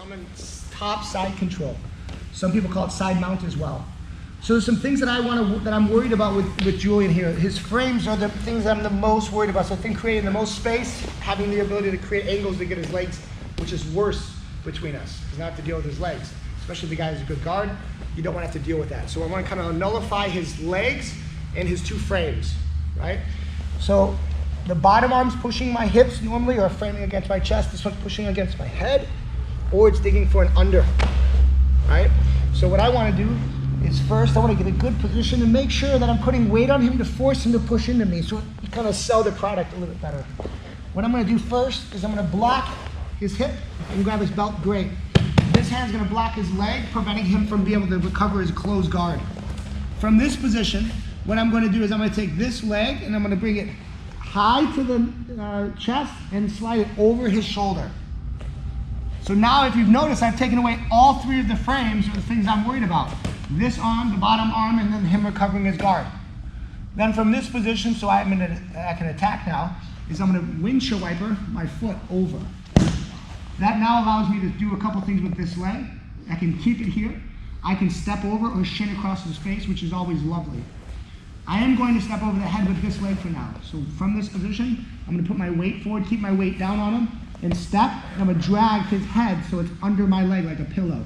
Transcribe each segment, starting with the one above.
So I'm in top side control. Some people call it side mount as well. So there's some things that I'm worried about with Julian here. His frames are the things I'm the most worried about. So I think creating the most space, having the ability to create angles to get his legs, which is worse between us. He's not have to deal with his legs, especially if the guy is a good guard. You don't want to have to deal with that. So I want to kind of nullify his legs and his two frames, right? So the bottom arm's pushing my hips normally, or framing against my chest. This one's pushing against my head, or it's digging for an under, right? So what I want to do is first I want to get a good position and make sure that I'm putting weight on him to force him to push into me, so you kind of sell the product a little bit better. What I'm going to do first is I'm going to block his hip and grab his belt. Great. This hand's going to block his leg, preventing him from being able to recover his closed guard. From this position, what I'm going to do is I'm going to take this leg and I'm going to bring it high to the chest and slide it over his shoulder. So now if you've noticed, I've taken away all three of the frames of the things I'm worried about. This arm, the bottom arm, and then him recovering his guard. Then from this position, so I can attack now, is I'm going to windshield wiper my foot over. That now allows me to do a couple things with this leg. I can keep it here. I can step over or shin across his face, which is always lovely. I am going to step over the head with this leg for now. So from this position, I'm going to put my weight forward, keep my weight down on him, and step, and I'm going to drag his head so it's under my leg like a pillow.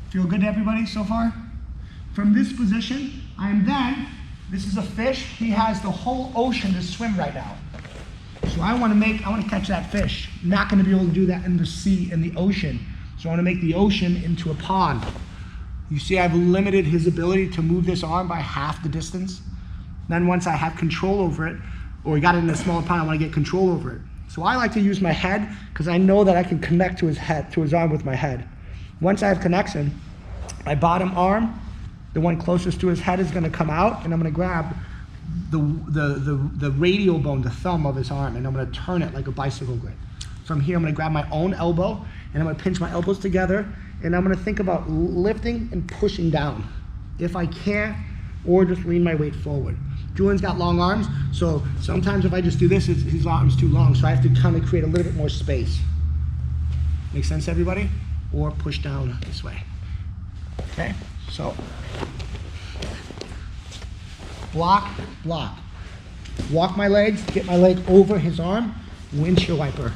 Feel good to everybody so far? From this position, this is a fish, he has the whole ocean to swim right now. So I want to catch that fish. I'm not going to be able to do that in the sea, in the ocean. So I want to make the ocean into a pond. You see I've limited his ability to move this arm by half the distance. Then once I have control over it, or we got it in a smaller pond, I want to get control over it. So I like to use my head because I know that I can connect to his arm with my head. Once I have connection, my bottom arm, the one closest to his head, is going to come out, and I'm going to grab the radial bone, the thumb of his arm, and I'm going to turn it like a bicycle grip. From here, I'm going to grab my own elbow, and I'm going to pinch my elbows together, and I'm going to think about lifting and pushing down, if I can, or just lean my weight forward. Julian's got long arms, so sometimes if I just do this, his arm's too long, so I have to kind of create a little bit more space. Make sense, everybody? Or push down this way. Okay, so block, block. Walk my legs, get my leg over his arm, windshield wiper.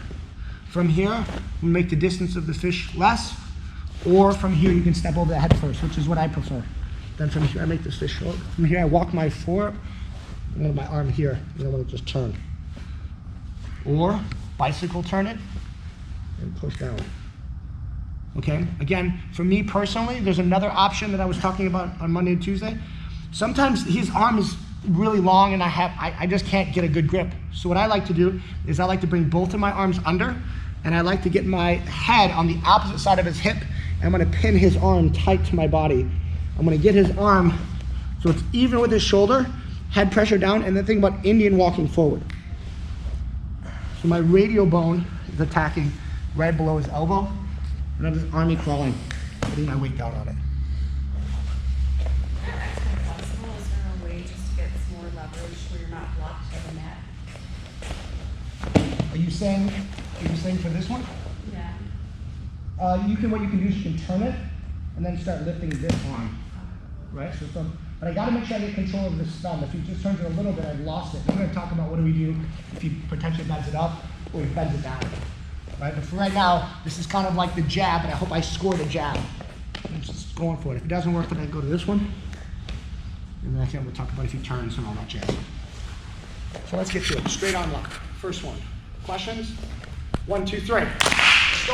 From here, we make the distance of the fish less, or from here you can step over the head first, which is what I prefer. Then from here I make this fish short. From here I walk my forearm, and then my arm here, and I'm going to just turn. Or bicycle turn it, and push down. Okay, again, for me personally, there's another option that I was talking about on Monday and Tuesday. Sometimes his arm is really long and I just can't get a good grip. So what I like to do is I like to bring both of my arms under, and I like to get my head on the opposite side of his hip, and I'm gonna pin his arm tight to my body. I'm gonna get his arm so it's even with his shoulder, head pressure down, and then think about Indian walking forward. So my radial bone is attacking right below his elbow, and I'm just army crawling, putting my weight down on it. That's kind of flexible. Is there a way just to get some more leverage where you're not blocked by the mat? Are you saying for this one? Yeah. What you can do is you can turn it and then start lifting this arm, right? So but I got to make sure I get control of this thumb. If he just turns it a little bit, I've lost it. We're going to talk about what do we do if he potentially bends it up or he bends it down, right? But for right now, this is kind of like the jab, and I hope I score the jab. I'm just going for it. If it doesn't work, then I go to this one, and then we'll talk about if he turns and all that jazz. So let's get to it. Straight on lock. First one. Questions? 1, 2, 3.